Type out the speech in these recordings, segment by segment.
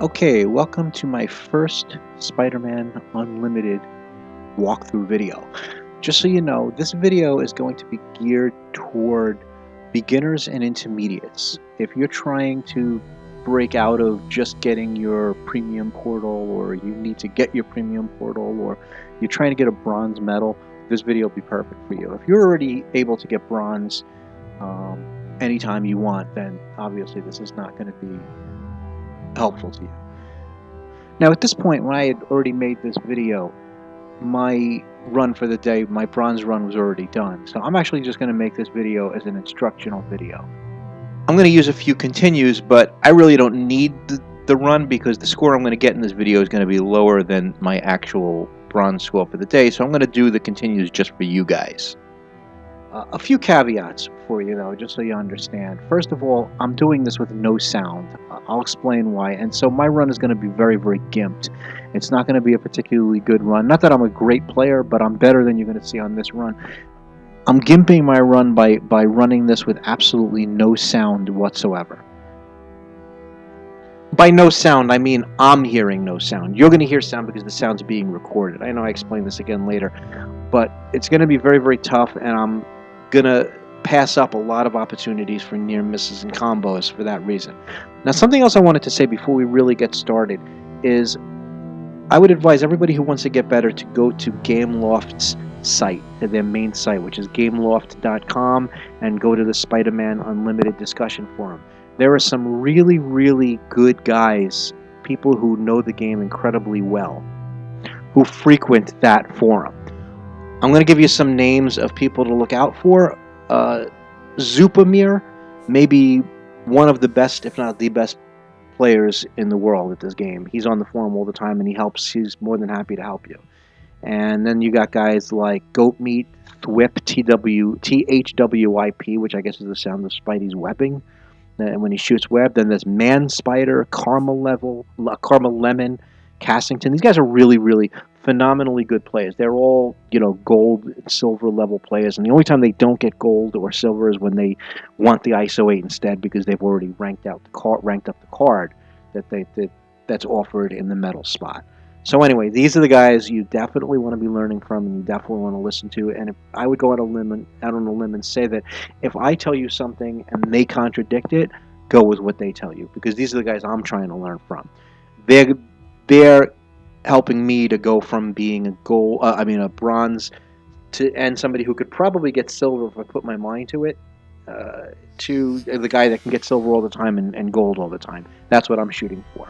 Okay, welcome to my first Spider-Man Unlimited walkthrough video. Just so you know, this video is going to be geared toward beginners and intermediates. If you're trying to break out of just getting your premium portal, or you need to get your premium portal, or you're trying to get a bronze medal, this video will be perfect for you. If you're already able to get bronze anytime you want, then obviously this is not going to be helpful to you. Now at this point, when I had already made this video, my run for the day, my bronze run, was already done. So I'm actually just going to make this video as an instructional video. I'm going to use a few continues, but I really don't need the run because the score I'm going to get in this video is going to be lower than my actual bronze score for the day. So I'm going to do the continues just for you guys. A few caveats for you though, just so you understand. First of all, I'm doing this with no sound. I'll explain why. And so my run is going to be very, very gimped. It's not going to be a particularly good run. Not that I'm a great player, but I'm better than you're going to see on this run. I'm gimping my run by running this with absolutely no sound whatsoever. By no sound, I mean I'm hearing no sound. You're going to hear sound because the sound's being recorded. I know I explain this again later, but it's going to be very, very tough, and I'm going to pass up a lot of opportunities for near misses and combos for that reason. Now, something else I wanted to say before we really get started is I would advise everybody who wants to get better to go to Gameloft's site, to their main site, which is gameloft.com, and go to the Spider-Man Unlimited discussion forum. There are some really, really good guys, people who know the game incredibly well, who frequent that forum. I'm going to give you some names of people to look out for. Zupamir may be one of the best, if not the best, players in the world at this game. He's on the forum all the time, and he helps. He's more than happy to help you. And then you got guys like Goatmeat, Thwip, THWIP, which I guess is the sound of Spidey's webbing when he shoots web. Then there's Man Spider, Caramel Lemon, Cassington. These guys are really, really phenomenally good players. They're all, gold and silver level players, and the only time they don't get gold or silver is when they want the ISO 8 instead, because they've already ranked up the card that's offered in the medal spot. So anyway, these are the guys you definitely want to be learning from, and you definitely want to listen to. And if I would go out on a limb and say that if I tell you something and they contradict it, go with what they tell you, because these are the guys I'm trying to learn from. They're helping me to go from being a bronze and somebody who could probably get silver if I put my mind to it, to the guy that can get silver all the time and gold all the time. That's what I'm shooting for.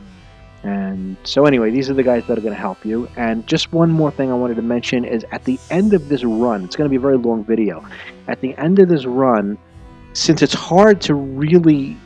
And so anyway, these are the guys that are going to help you. And just one more thing I wanted to mention is at the end of this run, it's going to be a very long video. At the end of this run, since it's hard to really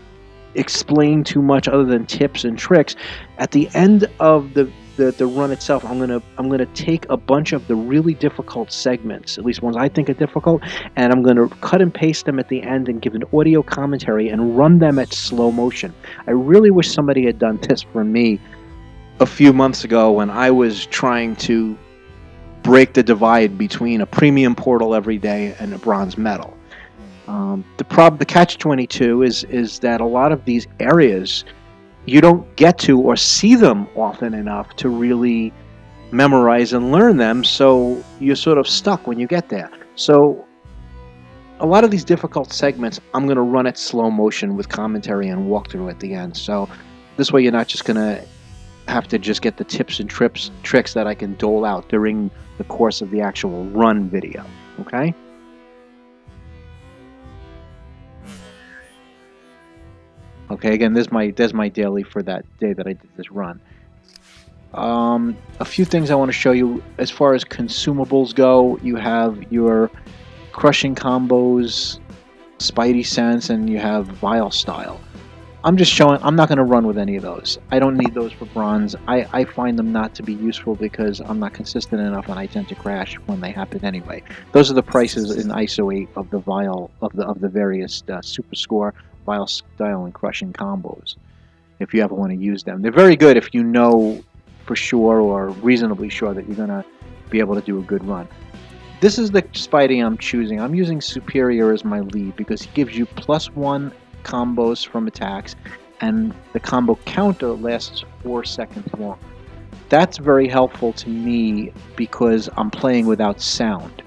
explain too much other than tips and tricks, at the end of the run itself, I'm gonna take a bunch of the really difficult segments, at least ones I think are difficult, and I'm gonna cut and paste them at the end and give an audio commentary and run them at slow motion. I really wish somebody had done this for me a few months ago when I was trying to break the divide between a premium portal every day and a bronze medal. The catch-22 is that a lot of these areas you don't get to or see them often enough to really memorize and learn them, so you're sort of stuck when you get there. So a lot of these difficult segments I'm going to run at slow motion with commentary and walkthrough at the end. So this way you're not just going to have to just get the tips and tricks that I can dole out during the course of the actual run video. Okay? Okay, again, there's my daily for that day that I did this run. A few things I want to show you as far as consumables go. You have your crushing combos, Spidey Sense, and you have Vile Style. I'm just showing, I'm not going to run with any of those. I don't need those for bronze. I find them not to be useful because I'm not consistent enough, and I tend to crash when they happen anyway. Those are the prices in ISO 8 of the Vile of the various Super Score, Vile Style, and Crushing combos, if you ever want to use them. They're very good if you know for sure or reasonably sure that you're going to be able to do a good run. This is the Spidey I'm choosing. I'm using Superior as my lead because he gives you +1 combos from attacks, and the combo counter lasts 4 seconds long. That's very helpful to me because I'm playing without sound.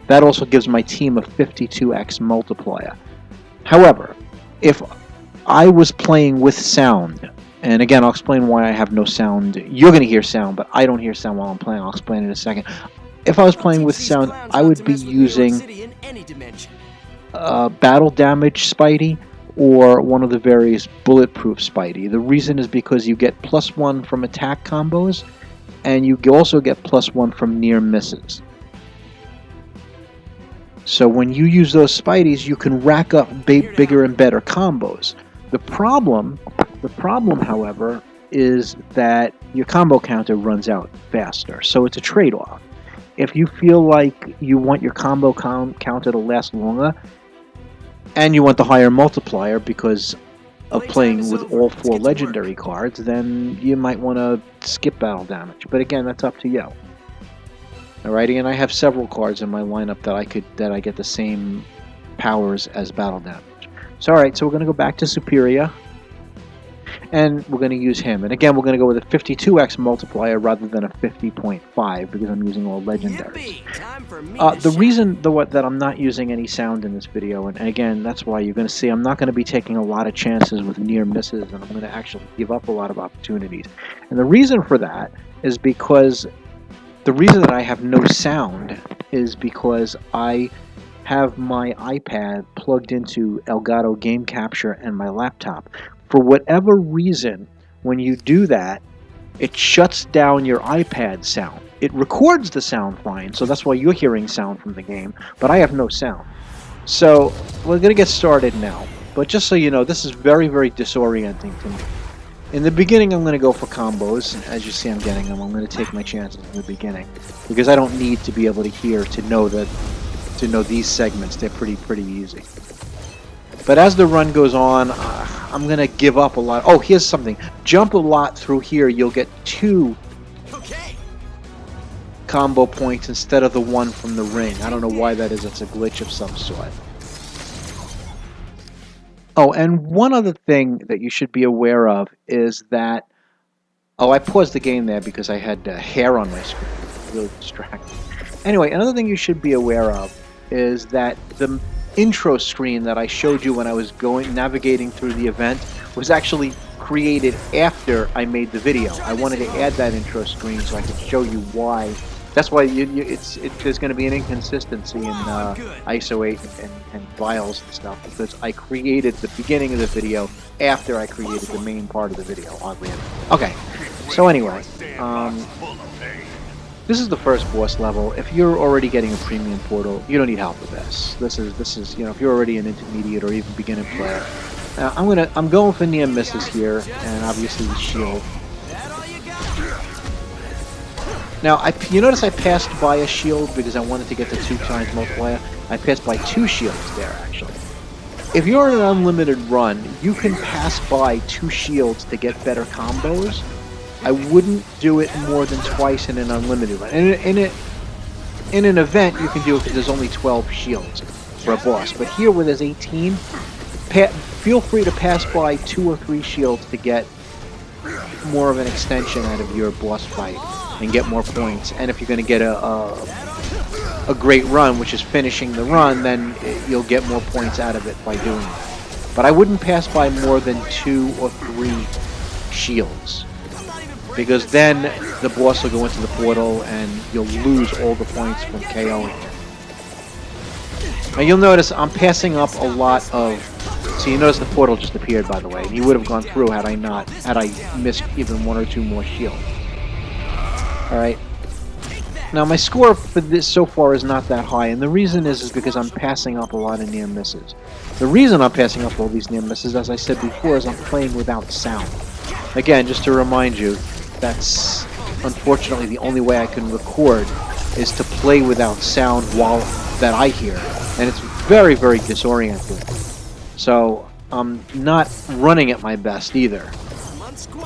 That also gives my team a 52x multiplier. However, if I was playing with sound, and again, I'll explain why I have no sound. You're going to hear sound, but I don't hear sound while I'm playing. I'll explain in a second. If I was playing with sound, I would be using battle damage Spidey or one of the various bulletproof Spidey. The reason is because you get +1 from attack combos, and you also get +1 from near misses. So when you use those Spideys, you can rack up bigger and better combos. The problem, however, is that your combo counter runs out faster, so it's a trade-off. If you feel like you want your combo counter to last longer, and you want the higher multiplier because of playing with all 4 legendary cards, then you might want to skip battle damage. But again, that's up to you. Alrighty, and I have several cards in my lineup that I get the same powers as battle damage. So alright, so we're going to go back to Superior, and we're going to use him. And again, we're going to go with a 52x multiplier rather than a 50.5 because I'm using all legendaries. The reason that I'm not using any sound in this video, and again, that's why you're going to see I'm not going to be taking a lot of chances with near misses, and I'm going to actually give up a lot of opportunities. And the reason for that is because the reason that I have no sound is because I have my iPad plugged into Elgato Game Capture and my laptop. For whatever reason, when you do that, it shuts down your iPad sound. It records the sound fine, so that's why you're hearing sound from the game, but I have no sound. So we're going to get started now, but just so you know, this is very, very disorienting to me. In the beginning, I'm going to go for combos. As you see, I'm getting them. I'm going to take my chances in the beginning because I don't need to be able to hear to know these segments. They're pretty easy. But as the run goes on, I'm going to give up a lot. Oh, here's something. Jump a lot through here. You'll get 2 combo points instead of the 1 from the ring. I don't know why that is. It's a glitch of some sort. Oh, and one other thing that you should be aware of is that... Oh, I paused the game there because I had hair on my screen. It was really distracting. Anyway, another thing you should be aware of is that the intro screen that I showed you when I was navigating through the event was actually created after I made the video. I wanted to add that intro screen so I could show you why. That's why there's going to be an inconsistency in ISO 8 and files and stuff because I created the beginning of the video after I created the main part of the video, oddly enough. Okay, so anyway, this is the first boss level. If you're already getting a premium portal, you don't need help with this. This is if you're already an intermediate or even beginner player. I'm going for near misses here, and obviously the shield. Now, you notice I passed by a shield because I wanted to get the 2 times multiplier. I passed by 2 shields there, actually. If you're in an unlimited run, you can pass by 2 shields to get better combos. I wouldn't do it more than twice in an unlimited run. In an event, you can do it because there's only 12 shields for a boss. But here, where there's 18, feel free to pass by 2 or 3 shields to get more of an extension out of your boss fight and get more points. And if you're going to get a great run, which is finishing the run, then you'll get more points out of it by doing that. But I wouldn't pass by more than 2 or 3 shields, because then the boss will go into the portal and you'll lose all the points from KOing him. Now you'll notice I'm passing up a lot of... So you notice the portal just appeared, by the way. He would have gone through had I missed even 1 or 2 more shields. Alright. Now my score for this so far is not that high, and the reason is because I'm passing up a lot of near misses. The reason I'm passing up all these near misses, as I said before, is I'm playing without sound. Again, just to remind you, that's unfortunately the only way I can record is to play without sound that I hear, and it's very, very disorienting. So I'm not running at my best either.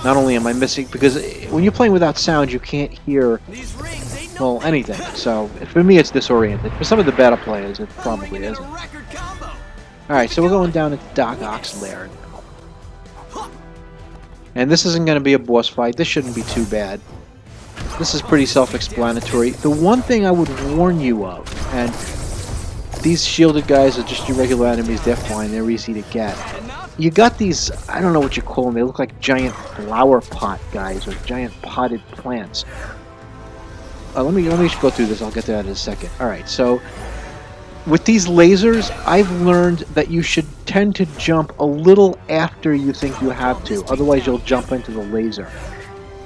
Not only am I missing, because when you're playing without sound, you can't hear, well, anything. So for me, it's disoriented. For some of the better players, it probably isn't. Alright, so we're going down to Doc Ock's lair now. And this isn't going to be a boss fight. This shouldn't be too bad. This is pretty self-explanatory. The one thing I would warn you of, and these shielded guys are just your regular enemies, they're fine, they're easy to get. You got these, I don't know what you call them, they look like giant flower pot guys, or giant potted plants. Let me just go through this, I'll get to that in a second. Alright, so with these lasers, I've learned that you should tend to jump a little after you think you have to, otherwise you'll jump into the laser.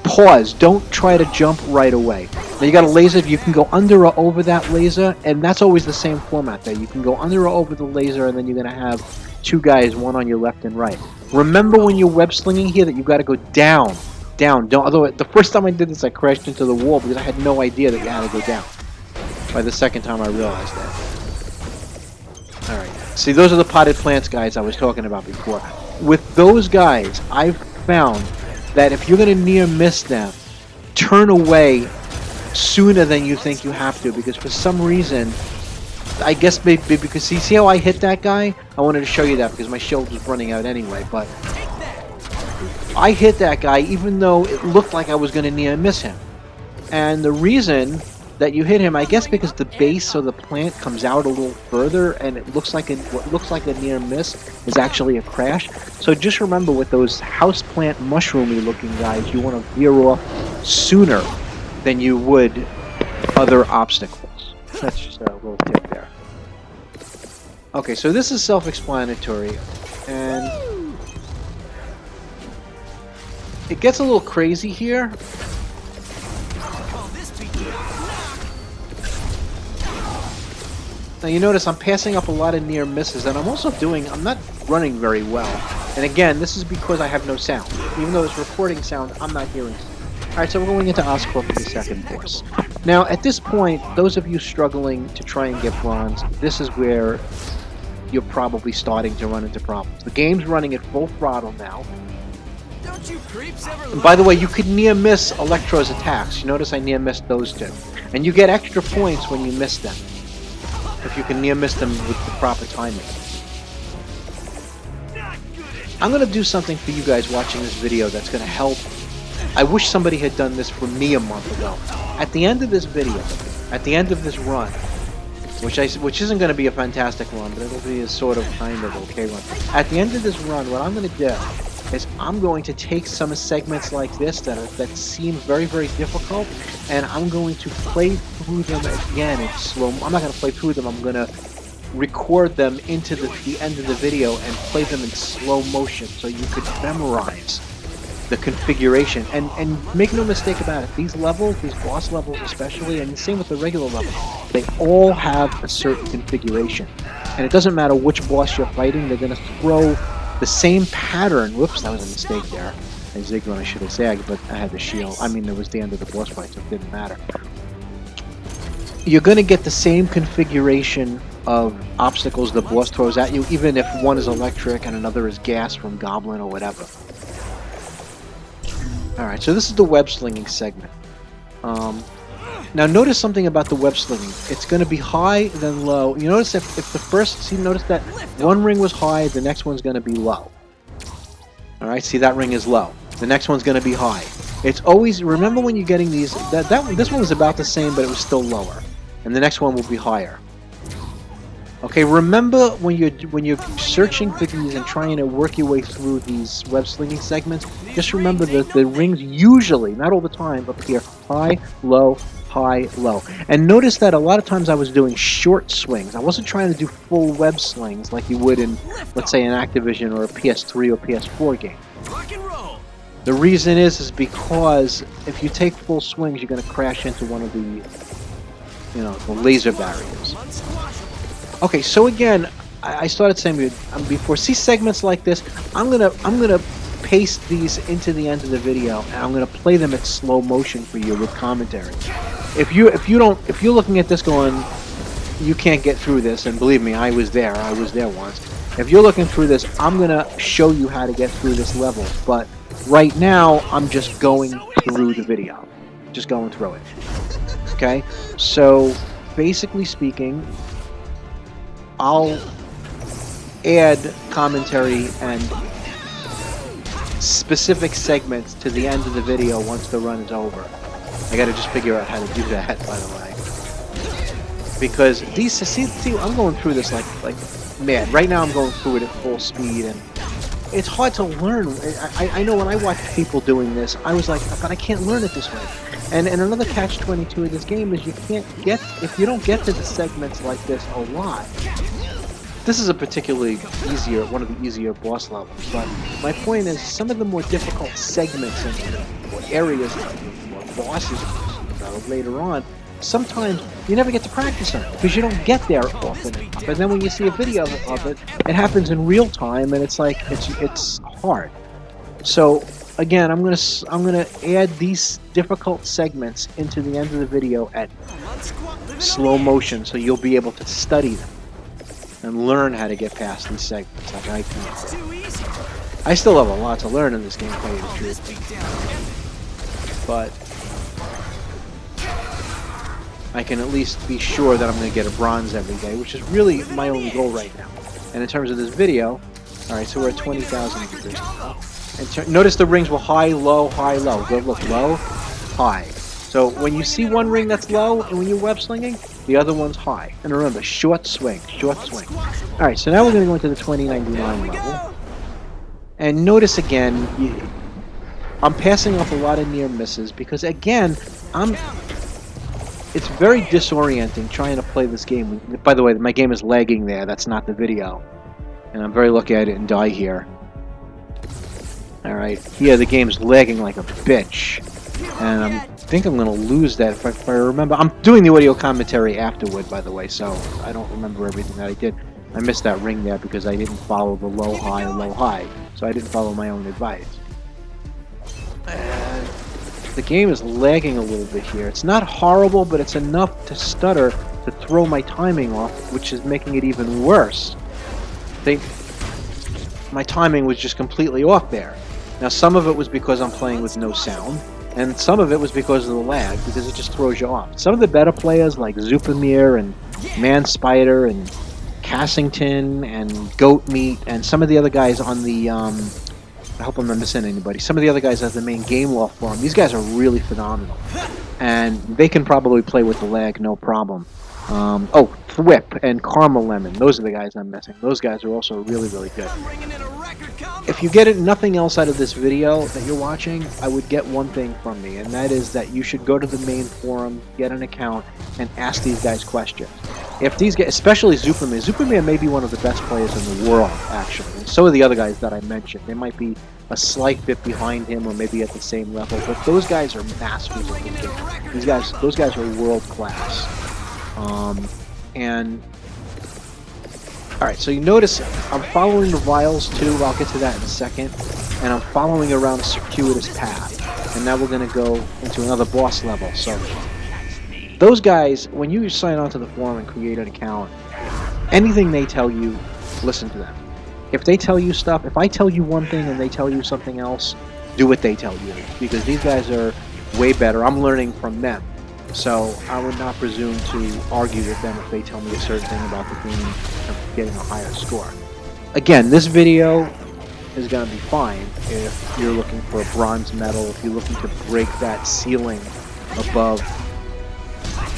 Pause, don't try to jump right away. Now you got a laser, you can go under or over that laser, and that's always the same format there. You can go under or over the laser, and then you're going to have two guys, one on your left and right. Remember when you're web slinging here that you've got to go down. Don't. Although the first time I did this, I crashed into the wall because I had no idea that you had to go down. By the second time I realized that. Alright. See, those are the potted plants guys I was talking about before. With those guys, I've found that if you're going to near miss them, turn away sooner than you think you have to, because for some reason, I guess maybe because, see how I hit that guy? I wanted to show you that because my shield was running out anyway, but I hit that guy even though it looked like I was going to near miss him. And the reason that you hit him, I guess because the base of the plant comes out a little further and it looks like what looks like a near miss is actually a crash. So just remember, with those houseplant mushroomy looking guys, you want to veer off sooner than you would other obstacles. That's just a little tip there. Okay, so this is self-explanatory, and it gets a little crazy here. Now you notice I'm passing up a lot of near misses, and I'm not running very well. And again, this is because I have no sound. Even though it's recording sound, I'm not hearing it. Alright, so we're going into Oscorp for the second course. Now, at this point, those of you struggling to try and get bronze, this is where you're probably starting to run into problems. The game's running at full throttle now. Don't you creeps ever And by the way, you could near miss Electro's attacks. You notice I near missed those two. And you get extra points when you miss them, if you can near miss them with the proper timing. I'm going to do something for you guys watching this video that's going to help. I wish somebody had done this for me a month ago. At the end of this video, at the end of this run, which isn't going to be a fantastic run, but it'll be a sort of kind of okay run. At the end of this run, what I'm going to do is I'm going to take some segments like this that seem very, very difficult, and I'm going to play through them again in slow. I'm not going to play through them. I'm going to record them into the end of the video and play them in slow motion so you could memorize the configuration. And make no mistake about it, these levels, these boss levels especially, and the same with the regular levels, they all have a certain configuration. And it doesn't matter which boss you're fighting, they're going to throw the same pattern. Whoops, that was a mistake there. I zigged when I should have zagged, but I had the shield. I mean, it was the end of the boss fight, so it didn't matter. You're going to get the same configuration of obstacles the boss throws at you, even if one is electric and another is gas from Goblin or whatever. Alright, so this is the web slinging segment. Now notice something about the web slinging. It's going to be high, then low. You notice if the first, see, notice that one ring was high, the next one's going to be low. Alright, see, that ring is low. The next one's going to be high. It's always, remember when you're getting these, this one was about the same, but it was still lower. And the next one will be higher. Okay, remember when you're searching for these and trying to work your way through these web slinging segments, just remember that the rings usually, not all the time, appear high, low, high, low. And notice that a lot of times I was doing short swings. I wasn't trying to do full web slings like you would in, let's say, an Activision or a PS3 or PS4 game. rock and roll? The reason is because if you take full swings, you're going to crash into one of the, the laser barriers. Okay, so again, I started saying before, see segments like this, I'm gonna paste these into the end of the video, and I'm gonna play them at slow motion for you with commentary. If you're looking at this going, you can't get through this, and believe me, I was there once. If you're looking through this, I'm gonna show you how to get through this level, but right now I'm just going through the video, just going through it. Okay, so basically speaking, I'll add commentary and specific segments to the end of the video once the run is over. I gotta just figure out how to do that, by the way. Because these, see, I'm going through this like mad. Right now I'm going through it at full speed, and it's hard to learn. I know when I watch people doing this, I was like, but I can't learn it this way. And another catch-22 of this game is if you don't get to the segments like this a lot. This is a particularly one of the easier boss levels, but my point is some of the more difficult segments or areas or bosses later on, sometimes you never get to practice on it because you don't get there often enough. And then when you see a video of it, it happens in real time, and it's like it's hard. So again, I'm gonna add these difficult segments into the end of the video at slow motion, so you'll be able to study them and learn how to get past these segments like I can. I still have a lot to learn in this game, to tell you the truth. But I can at least be sure that I'm going to get a bronze every day, which is really my only goal right now. And in terms of this video, alright, so we're at 20,000 degrees. And notice the rings will high, low, high, low. Go look, low, high. So when you see one ring that's low, and when you're web slinging, the other one's high. And remember, short swing, short swing. Alright, so now we're going to go into the 2099 level. And notice again, I'm passing off a lot of near misses because again, it's very disorienting trying to play this game. By the way, my game is lagging there. That's not the video. And I'm very lucky I didn't die here. Alright, yeah, the game's lagging like a bitch. And I think I'm going to lose that if I remember. I'm doing the audio commentary afterward, by the way, so I don't remember everything that I did. I missed that ring there because I didn't follow the low, high, low, high. So I didn't follow my own advice. And the game is lagging a little bit here. It's not horrible, but it's enough to stutter to throw my timing off, which is making it even worse. My timing was just completely off there. Now, some of it was because I'm playing with no sound, and some of it was because of the lag, because it just throws you off. Some of the better players, like Zupamir and Man Spider and Cassington and Goat Meat, and some of the other guys on the, I hope I'm not missing anybody, some of the other guys at the main game law forum, these guys are really phenomenal. And they can probably play with the lag, no problem. Oh, Thwip and Caramel Lemon, those are the guys I'm missing. Those guys are also really, really good. If you get nothing else out of this video that you're watching, I would get one thing from me, and that is that you should go to the main forum, get an account, and ask these guys questions. If these guys, especially Zupamir may be one of the best players in the world, actually. And so are the other guys that I mentioned. They might be a slight bit behind him or maybe at the same level, but those guys are masters of the game. Those guys are world class. Alright, so you notice I'm following the vials too, I'll get to that in a second, and I'm following around a circuitous path, and now we're going to go into another boss level. So those guys, when you sign on to the forum and create an account, anything they tell you, listen to them. If they tell you stuff, if I tell you one thing and they tell you something else, do what they tell you, because these guys are way better. I'm learning from them. So I would not presume to argue with them if they tell me a certain thing about the game and getting a higher score. Again, this video is going to be fine if you're looking for a bronze medal, if you're looking to break that ceiling above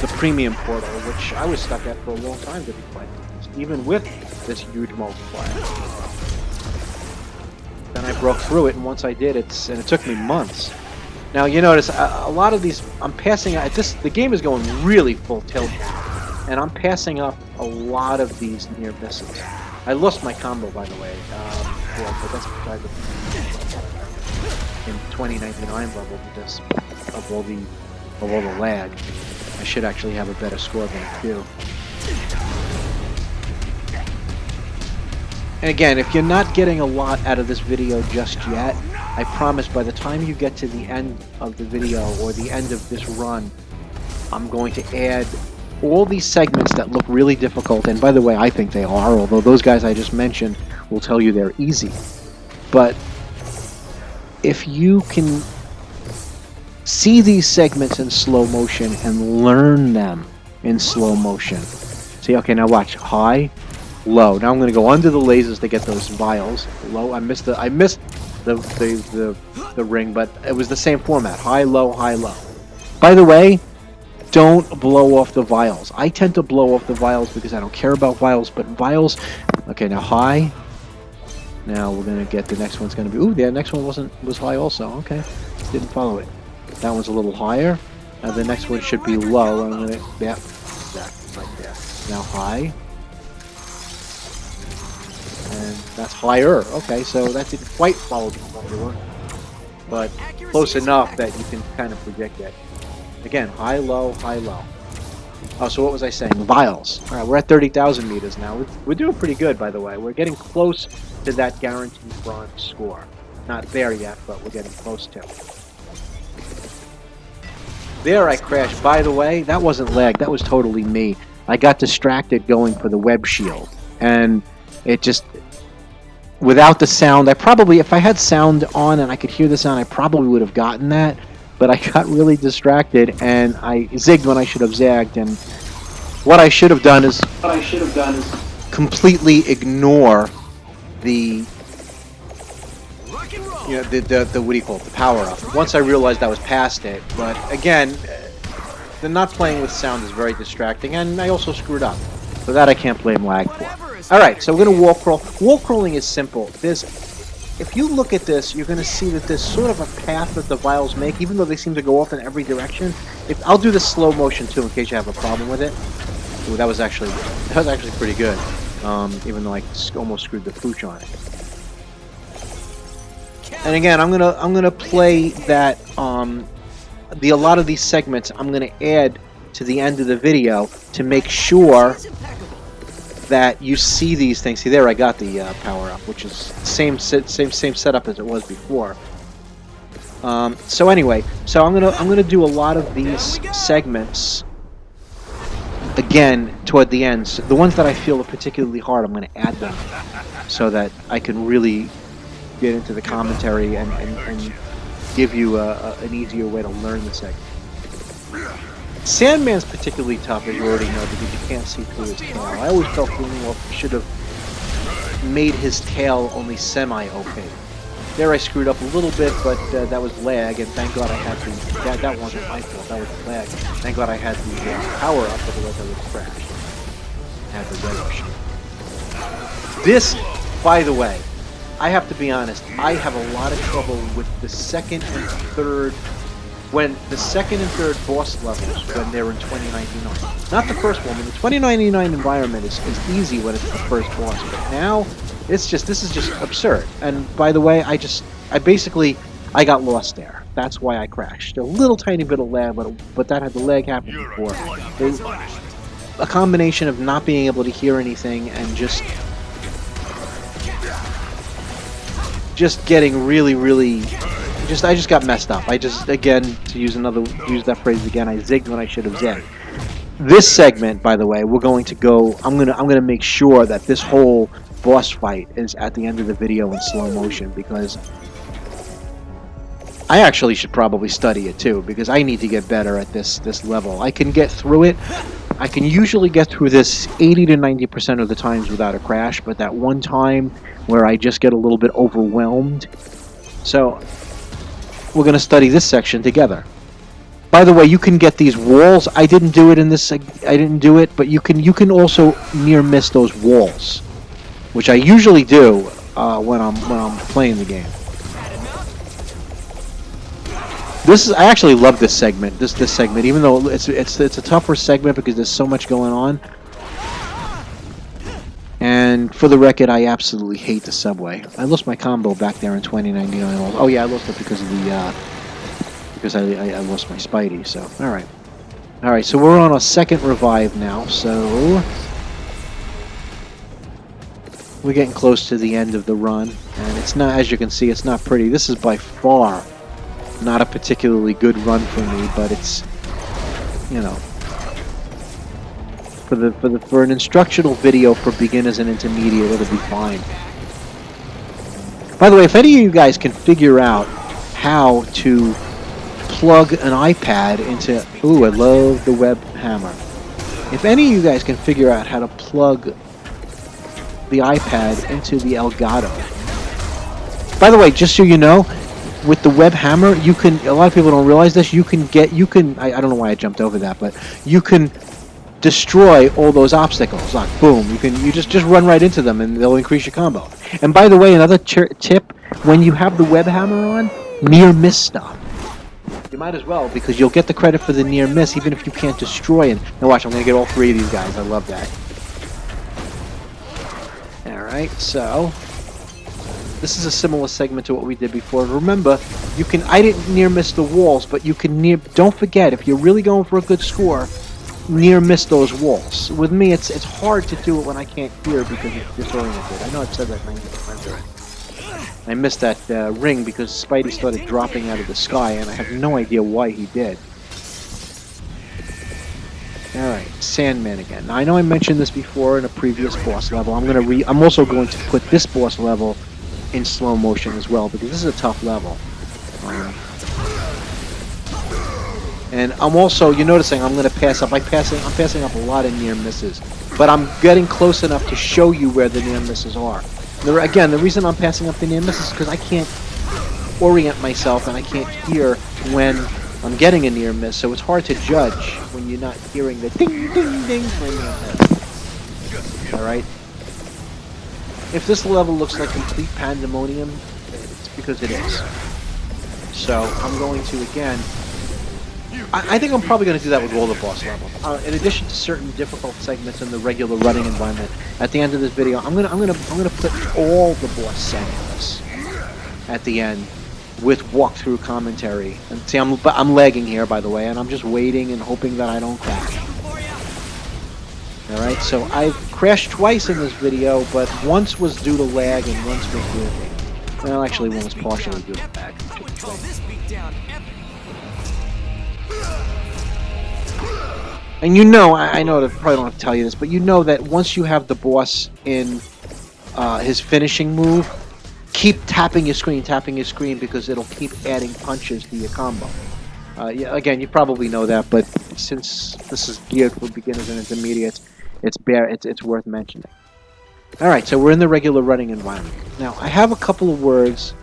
the premium portal, which I was stuck at for a long time to be quite honest, even with this huge multiplier. Then I broke through it, and once I did, it took me months. Now you notice a lot of these I'm passing out. The game is going really full tilt, and I'm passing up a lot of these near misses. I lost my combo, by the way, but that's because in 2099 level because of all the lag. I should actually have a better score than I do. And again, if you're not getting a lot out of this video just yet, I promise by the time you get to the end of the video or the end of this run, I'm going to add all these segments that look really difficult. And by the way, I think they are, although those guys I just mentioned will tell you they're easy. But if you can see these segments in slow motion and learn them in slow motion. See, okay, now watch. High, low. Now I'm going to go under the lasers to get those vials. Low. I missed the ring, but it was the same format: high, low, high, low. By the way, don't blow off the vials. I tend to blow off the vials because I don't care about vials, but vials. Okay, now high. Now we're gonna get the next one's gonna be. Ooh, the next one was high also. Okay, didn't follow it. That one's a little higher. The next one should be low. I'm gonna, yeah, exactly right there. Now high. And that's higher. Okay, so that didn't quite follow the formula, but close enough that you can kind of predict it. Again, high, low, high, low. Oh, so what was I saying? Vials. All right, we're at 30,000 meters now. We're doing pretty good, by the way. We're getting close to that guaranteed bronze score. Not there yet, but we're getting close to it. There I crashed. By the way, that wasn't lag. That was totally me. I got distracted going for the web shield, and it just, without the sound, I probably, if I had sound on and I could hear the sound, I probably would have gotten that, but I got really distracted and I zigged when I should have zagged, and what I should have done is completely ignore the, you know, the what do you call it, the power up. Once I realized I was past it, but again, the not playing with sound is very distracting, and I also screwed up. So that I can't blame lag for. Alright, so we're going to wall crawl. Wall crawling is simple. If you look at this, you're going to see that there's sort of a path that the vials make, even though they seem to go off in every direction. I'll do the slow motion too, in case you have a problem with it. Ooh, that was actually pretty good, even though I almost screwed the pooch on it. And again, I'm gonna play that. A lot of these segments I'm gonna add to the end of the video to make sure that you see these things. See there, I got the power up, which is same setup as it was before. So anyway, so I'm gonna do a lot of these segments again toward the end. So the ones that I feel are particularly hard, I'm gonna add them so that I can really get into the commentary and give you an easier way to learn the segment. Sandman's particularly tough, as you already know, because you can't see through his tail. I always felt Greenwolf should have made his tail only semi-opaque. There I screwed up a little bit, but that was lag, and thank God I had the... That wasn't my fault, that was lag. Thank God I had the power up, otherwise I would crash. I had the red option. This, by the way, I have to be honest, I have a lot of trouble with the second and third... When the second and third boss levels, when they're in 2099. Not the first one. The 2099 environment is easy when it's the first boss, but now this is just absurd. And by the way, I got lost there. That's why I crashed. A little tiny bit of lag, but that had the lag happen before. A combination of not being able to hear anything and just getting really. I just got messed up. Again, to use that phrase again, I zigged when I should have zagged. This segment, by the way, we're going to go. I'm gonna make sure that this whole boss fight is at the end of the video in slow motion, because I actually should probably study it too, because I need to get better at this level. I can get through it. I can usually get through this 80 to 90% of the times without a crash, but that one time where I just get a little bit overwhelmed. So we're going to study this section together. By the way, you can get these walls. I didn't do it in this. I didn't do it, but you can also near miss those walls, which I usually do when I'm playing the game. I actually love this segment. This segment, even though it's a tougher segment because there's so much going on. And for the record, I absolutely hate the subway. I lost my combo back there in 2099. Oh yeah, I lost it because of the I lost my Spidey. So all right. So we're on a second revive now. So we're getting close to the end of the run, and it's not, as you can see, it's not pretty. This is by far not a particularly good run for me, but it's, you know, for an instructional video for beginners and intermediate, it'll be fine. By the way, if any of you guys can figure out how to plug an iPad into... Ooh, I love the web hammer. If any of you guys can figure out how to plug the iPad into the Elgato, By the way, just so you know, with the web hammer, you can. A lot of people don't realize this. You can get. You can. I don't know why I jumped over that, but you can destroy all those obstacles. Like boom, you can. You just run right into them, and they'll increase your combo. And by the way, another tip: when you have the web hammer on, near miss stuff. You might as well, because you'll get the credit for the near miss, even if you can't destroy it. Now watch, I'm gonna get all three of these guys. I love that. All right, so. This is a similar segment to what we did before. Remember, you can. I didn't near miss the walls, but you can near. Don't forget, if you're really going for a good score, near miss those walls. With me, it's hard to do it when I can't hear because it's disoriented. I know I've said that 90 times already. I missed that ring because Spidey started dropping out of the sky, and I have no idea why he did. All right, Sandman again. Now I know I mentioned this before in a previous boss level. I'm also going to put this boss level in slow motion as well, because this is a tough level. And I'm also, you're noticing I'm going to pass up. I'm passing up a lot of near misses, but I'm getting close enough to show you where the near misses are. Again, the reason I'm passing up the near misses is because I can't orient myself and I can't hear when I'm getting a near miss, so it's hard to judge when you're not hearing the ding ding ding when you miss. All right. If this level looks like complete pandemonium, it's because it is. So I'm going to again. I think I'm probably going to do that with all the boss levels. In addition to certain difficult segments in the regular running environment, at the end of this video, I'm gonna put all the boss segments at the end with walkthrough commentary. And see, I'm lagging here, by the way, and I'm just waiting and hoping that I don't crash. Alright, so I've crashed twice in this video, but once was due to lag and once was due to... Well, actually, one was partially due to lag. And you know, I know that I probably don't have to tell you this, but you know that once you have the boss in his finishing move, keep tapping your screen, because it'll keep adding punches to your combo. Yeah, again, you probably know that, but since this is geared for beginners and intermediates, it's worth mentioning. Alright, so we're in the regular running environment. Now, I have a couple of words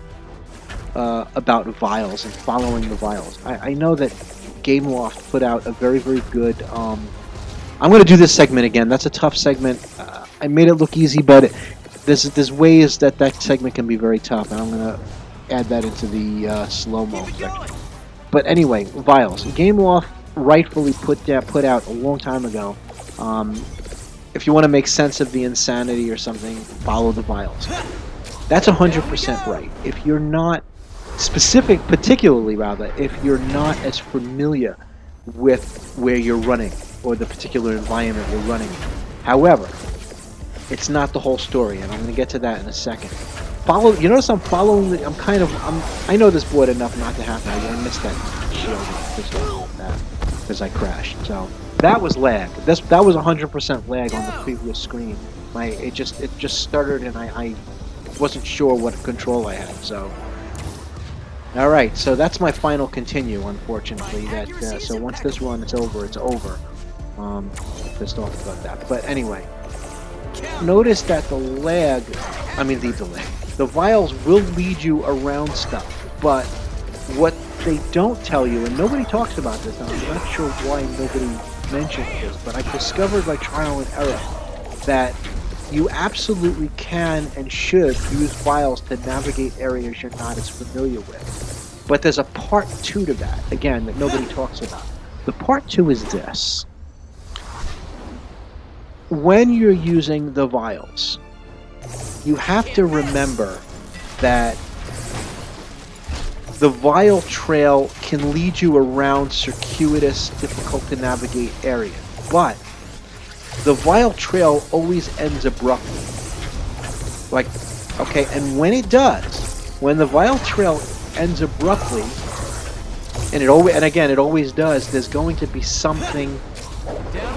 about vials and following the vials. I know that GameLoft put out a very, very good... I'm going to do this segment again. That's a tough segment. I made it look easy, but there's ways that segment can be very tough, and I'm going to add that into the slow-mo section. But anyway, vials. GameLoft rightfully put out a long time ago. If you want to make sense of the insanity or something, follow the vials. That's 100% right. If you're not particularly if you're not as familiar with where you're running or the particular environment you're running in. However, it's not the whole story, and I'm going to get to that in a second. You notice I'm following I know this board enough not to have to. I missed that shield because I crashed. So that was lag. That was 100% lag on the previous screen. It just stuttered, and I wasn't sure what control I had. So all right, so that's my final continue. Unfortunately, so once this run is over, it's over. Pissed off about that, but anyway. Notice that the vials will lead you around stuff, but what they don't tell you, and nobody talks about this, and I'm not sure why nobody mentioned this, but I discovered by trial and error that you absolutely can and should use vials to navigate areas you're not as familiar with. But there's a part 2 to that, again, that nobody talks about. The part 2 is this. When you're using the vials, you have to remember that the vial trail can lead you around circuitous, difficult to navigate areas, but the vial trail always ends abruptly. And when it does, when the vial trail ends abruptly, and it always does, there's going to be something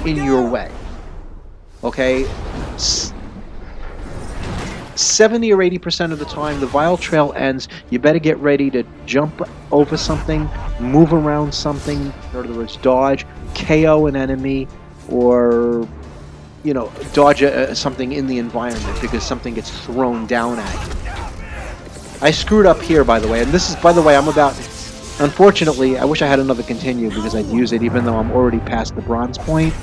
in your way. Okay, 70 or 80% of the time, the vial trail ends. You better get ready to jump over something, move around something, in other words, dodge, KO an enemy, or dodge something in the environment because something gets thrown down at you. I screwed up here, by the way, and this is, by the way, I'm about... Unfortunately, I wish I had another continue because I'd use it even though I'm already past the bronze point.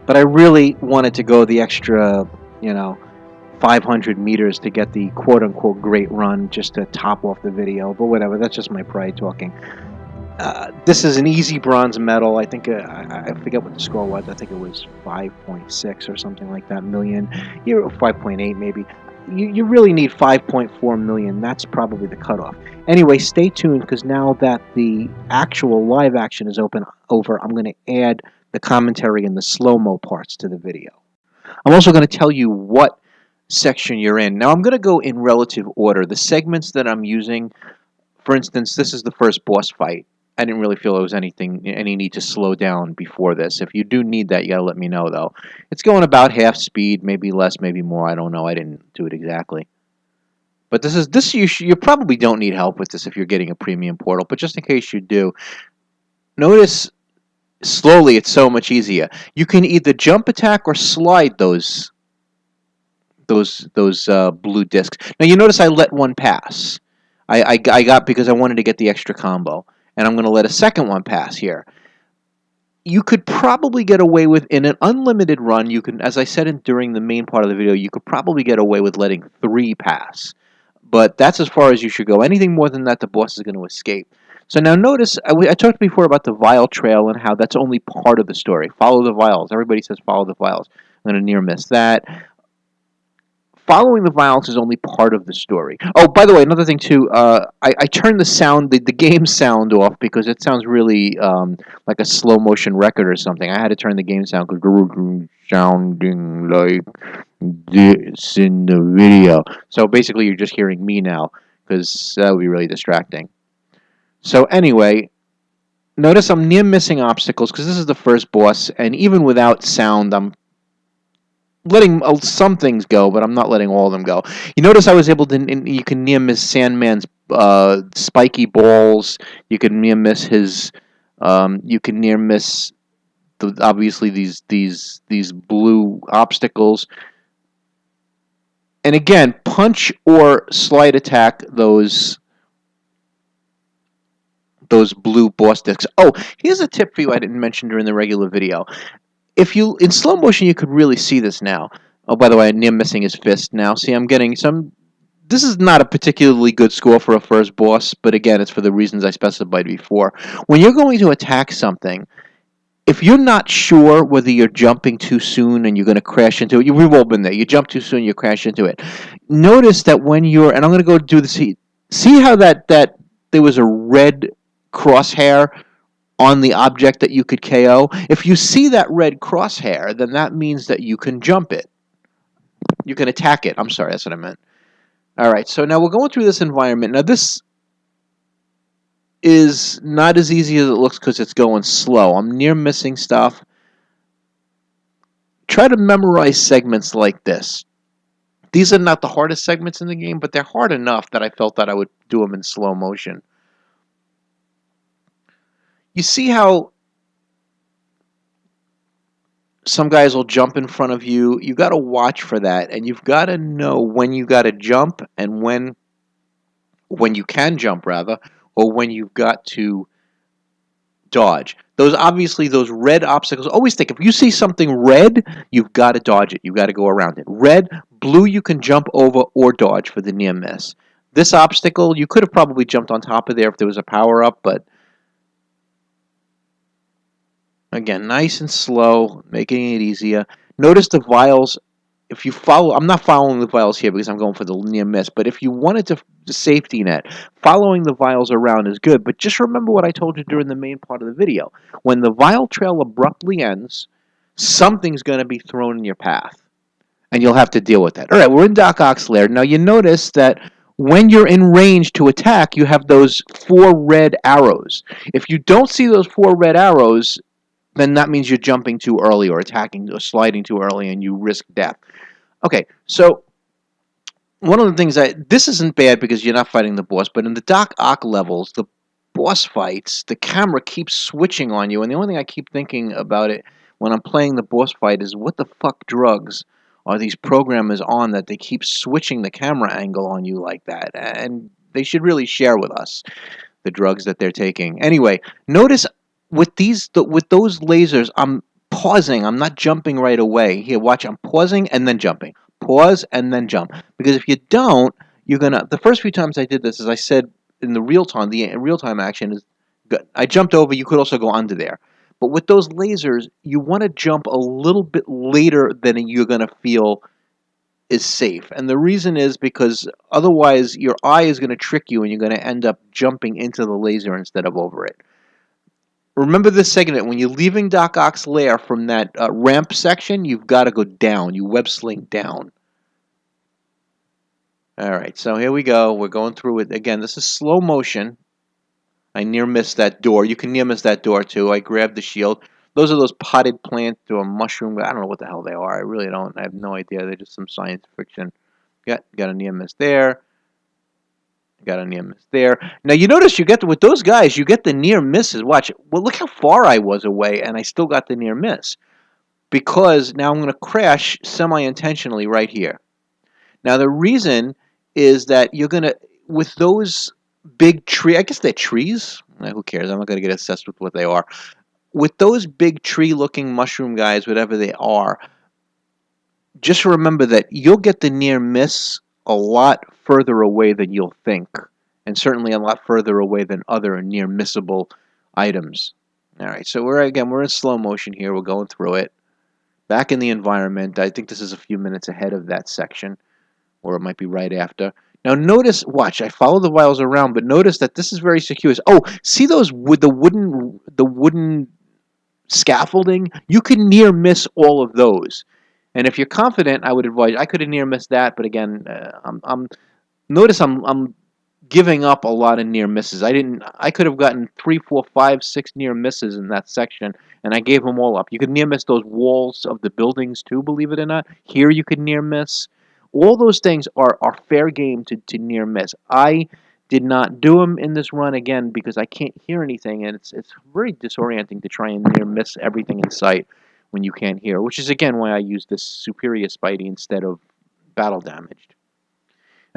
But I really wanted to go the extra, 500 meters to get the quote-unquote great run just to top off the video. But whatever, that's just my pride talking. This is an easy bronze medal. I think I forget what the score was. I think it was 5.6 or something like that million. 5.8 maybe. You really need 5.4 million. That's probably the cutoff. Anyway, stay tuned because now that the actual live action is over, I'm going to add the commentary and the slow-mo parts to the video. I'm also going to tell you what section you're in. Now I'm going to go in relative order. The segments that I'm using, for instance, this is the first boss fight. I didn't really feel there was any need to slow down before this. If you do need that, you gotta let me know, though. It's going about half speed, maybe less, maybe more. I don't know. I didn't do it exactly. But you probably don't need help with this if you're getting a premium portal. But just in case you do, notice slowly it's so much easier. You can either jump attack or slide those blue discs. Now you notice I let one pass. I got because I wanted to get the extra combo. And I'm going to let a second one pass here. You could probably get away with, in an unlimited run, you can, as I said during the main part of the video, you could probably get away with letting 3 pass. But that's as far as you should go. Anything more than that, the boss is going to escape. So now notice, I talked before about the vial trail and how that's only part of the story. Follow the vials. Everybody says follow the vials. I'm going to near miss that. Following the vials is only part of the story. Oh, by the way, another thing too, I turned the sound, the game sound off because it sounds really like a slow motion record or something. I had to turn the game sound because sounding like this in the video. So basically, you're just hearing me now because that would be really distracting. So anyway, notice I'm near missing obstacles because this is the first boss, and even without sound, I'm letting some things go, but I'm not letting all of them go. You notice I was able to, you can near miss Sandman's spiky balls. You can near miss his, you can near miss, obviously, these blue obstacles. And again, punch or slide attack those blue boss discs. Oh, here's a tip for you I didn't mention during the regular video. If you, in slow motion, you could really see this now. Oh, by the way, I'm near missing his fist now. See, I'm getting some... This is not a particularly good score for a first boss, but again, it's for the reasons I specified before. When you're going to attack something, if you're not sure whether you're jumping too soon and you're going to crash into it, we've all been there. You jump too soon, you crash into it. Notice that when you're... And I'm going to go do this. See how that there was a red crosshair on the object that you could KO? If you see that red crosshair, then that means that you can jump it. You can attack it. I'm sorry, that's what I meant. Alright, so now we're going through this environment. Now this is not as easy as it looks because it's going slow. I'm near missing stuff. Try to memorize segments like this. These are not the hardest segments in the game, but they're hard enough that I felt that I would do them in slow motion. You see how some guys will jump in front of you? You got to watch for that, and you've got to know when you got to jump and when you can jump, rather, or when you've got to dodge. Those red obstacles, always think, if you see something red, you've got to dodge it. You've got to go around it. Red, blue, you can jump over or dodge for the near miss. This obstacle, you could have probably jumped on top of there if there was a power-up, but again, nice and slow, making it easier. Notice the vials. If you follow, I'm not following the vials here because I'm going for the near miss, but if you wanted to the safety net, following the vials around is good, but just remember what I told you during the main part of the video. When the vial trail abruptly ends, something's going to be thrown in your path, and you'll have to deal with that. All right, we're in Doc Ock's lair. Now, you notice that when you're in range to attack, you have those 4 red arrows. If you don't see those 4 red arrows, then that means you're jumping too early or attacking or sliding too early and you risk death. Okay, so one of the things this isn't bad because you're not fighting the boss, but in the Doc Ock levels, the boss fights, the camera keeps switching on you, and the only thing I keep thinking about it when I'm playing the boss fight is what the fuck drugs are these programmers on that they keep switching the camera angle on you like that? And they should really share with us the drugs that they're taking. Anyway, notice with those lasers, I'm pausing. I'm not jumping right away. Here, watch. I'm pausing and then jumping. Pause and then jump. Because if you don't, you're gonna. The first few times I did this, as I said in the real time action is. I jumped over. You could also go under there. But with those lasers, you want to jump a little bit later than you're gonna feel is safe. And the reason is because otherwise your eye is going to trick you and you're going to end up jumping into the laser instead of over it. Remember this segment, when you're leaving Doc Ock's lair from that ramp section, you've got to go down. You web sling down. Alright, so here we go. We're going through it. Again, this is slow motion. I near missed that door. You can near miss that door too. I grabbed the shield. Those are those potted plants or mushroom. I don't know what the hell they are. I really don't. I have no idea. They're just some science fiction. Got a near miss there. Got a near miss there. Now you notice you get with those guys, you get the near misses. Watch. Well, look how far I was away, and I still got the near miss. Because now I'm going to crash semi-intentionally right here. Now the reason is that you're going to, with those big tree, I guess they're trees. Who cares? I'm not going to get obsessed with what they are. With those big tree-looking mushroom guys, whatever they are, just remember that you'll get the near miss a lot further away than you'll think, and certainly a lot further away than other near missable items. All right, so we're in slow motion here. We're going through it. Back in the environment. I think this is a few minutes ahead of that section, or it might be right after. Now notice, watch, I follow the vials around, but notice that this is very circuitous. Oh, see those with the wooden scaffolding? You can near miss all of those. And if you're confident, I would advise. I could have near missed that, but again, notice I'm giving up a lot of near misses. I could have gotten 3, 4, 5, 6 near misses in that section, and I gave them all up. You could near miss those walls of the buildings too, believe it or not. Here you could near miss. All those things are fair game to near miss. I did not do them in this run again because I can't hear anything, and it's very disorienting to try and near miss everything in sight when you can't hear, which is again why I use this superior Spidey instead of battle damaged.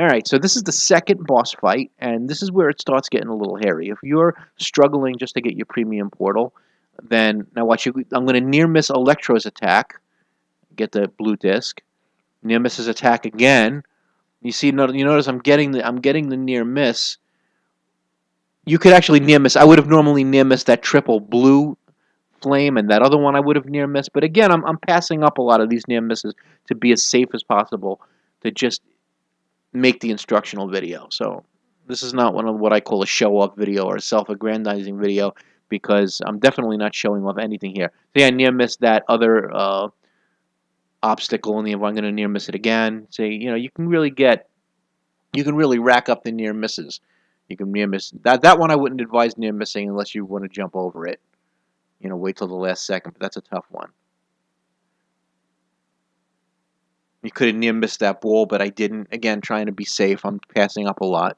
Alright, so this is the second boss fight, and this is where it starts getting a little hairy. If you're struggling just to get your premium portal, then now watch, I'm going to near miss Electro's attack, get the blue disc, near miss his attack again. You notice I'm getting the near miss. You could actually near miss. I would have normally near missed that triple blue flame, and that other one I would have near missed. But again, I'm passing up a lot of these near misses to be as safe as possible to just make the instructional video. So this is not one of what I call a show-off video or a self-aggrandizing video, because I'm definitely not showing off anything here. So yeah, near missed that other obstacle, and if I'm going to near miss it again, say, you can really rack up the near misses. You can near miss that one. I wouldn't advise near missing unless you want to jump over it. Wait till the last second, but that's a tough one. You could have near missed that ball, but I didn't. Again, trying to be safe. I'm passing up a lot.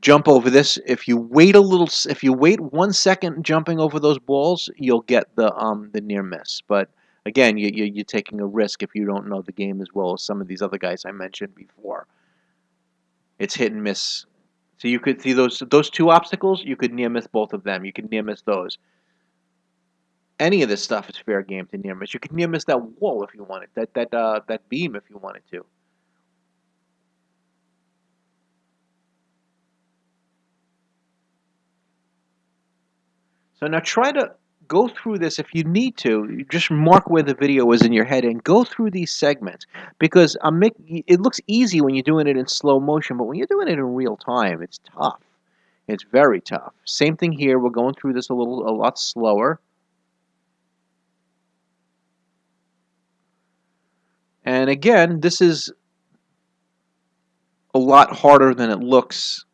Jump over this. If you wait 1 second jumping over those balls, you'll get the near miss. But again, you're taking a risk if you don't know the game as well as some of these other guys I mentioned before. It's hit and miss. So you could see those 2 obstacles. You could near miss both of them. You could near miss those. Any of this stuff is fair game to near miss. You could near miss that wall if you wanted, that beam if you wanted to. So now try to go through this if you need to. You just mark where the video is in your head and go through these segments, because it looks easy when you're doing it in slow motion, but when you're doing it in real time, it's tough. It's very tough. Same thing here. We're going through this a lot slower. And again, this is a lot harder than it looks.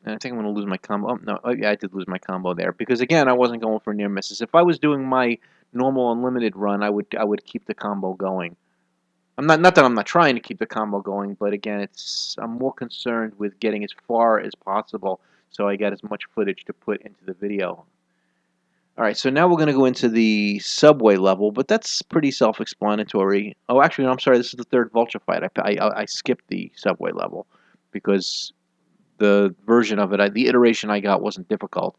And I think I'm going to lose my combo. Oh, no. Oh, yeah, I did lose my combo there. Because, again, I wasn't going for near misses. If I was doing my normal unlimited run, I would keep the combo going. Not that I'm not trying to keep the combo going, but, again, I'm more concerned with getting as far as possible so I get as much footage to put into the video. All right, so now we're going to go into the subway level, but that's pretty self-explanatory. Oh, actually, no, I'm sorry. This is the third vulture fight. I skipped the subway level because the version of it, the iteration I got wasn't difficult.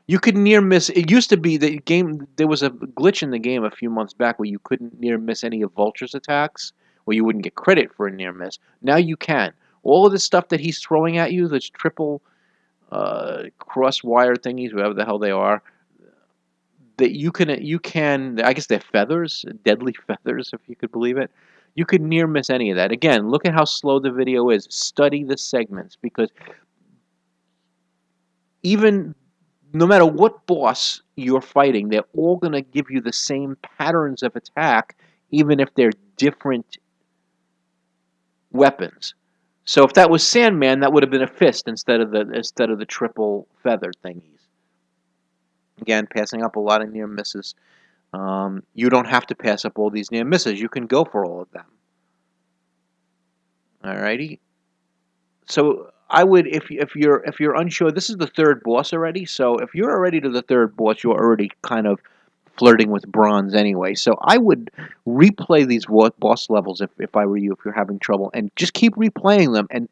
You could near miss. It used to be the game. There was a glitch in the game a few months back where you couldn't near miss any of Vulture's attacks, or you wouldn't get credit for a near miss. Now you can. All of the stuff that he's throwing at you, those triple cross wire thingies, whatever the hell they are, that you can. I guess they're feathers, deadly feathers, if you could believe it. You could near miss any of that. Again, look at how slow the video is. Study the segments because even no matter what boss you're fighting, they're all going to give you the same patterns of attack, even if they're different weapons. So if that was Sandman, that would have been a fist instead of the triple feather thingies. Again, passing up a lot of near misses. You don't have to pass up all these near misses. You can go for all of them. Alrighty. So I would, if you're unsure, this is the third boss already. So if you're already to the third boss, you're already kind of flirting with bronze anyway. So I would replay these boss levels if I were you, if you're having trouble, and just keep replaying them and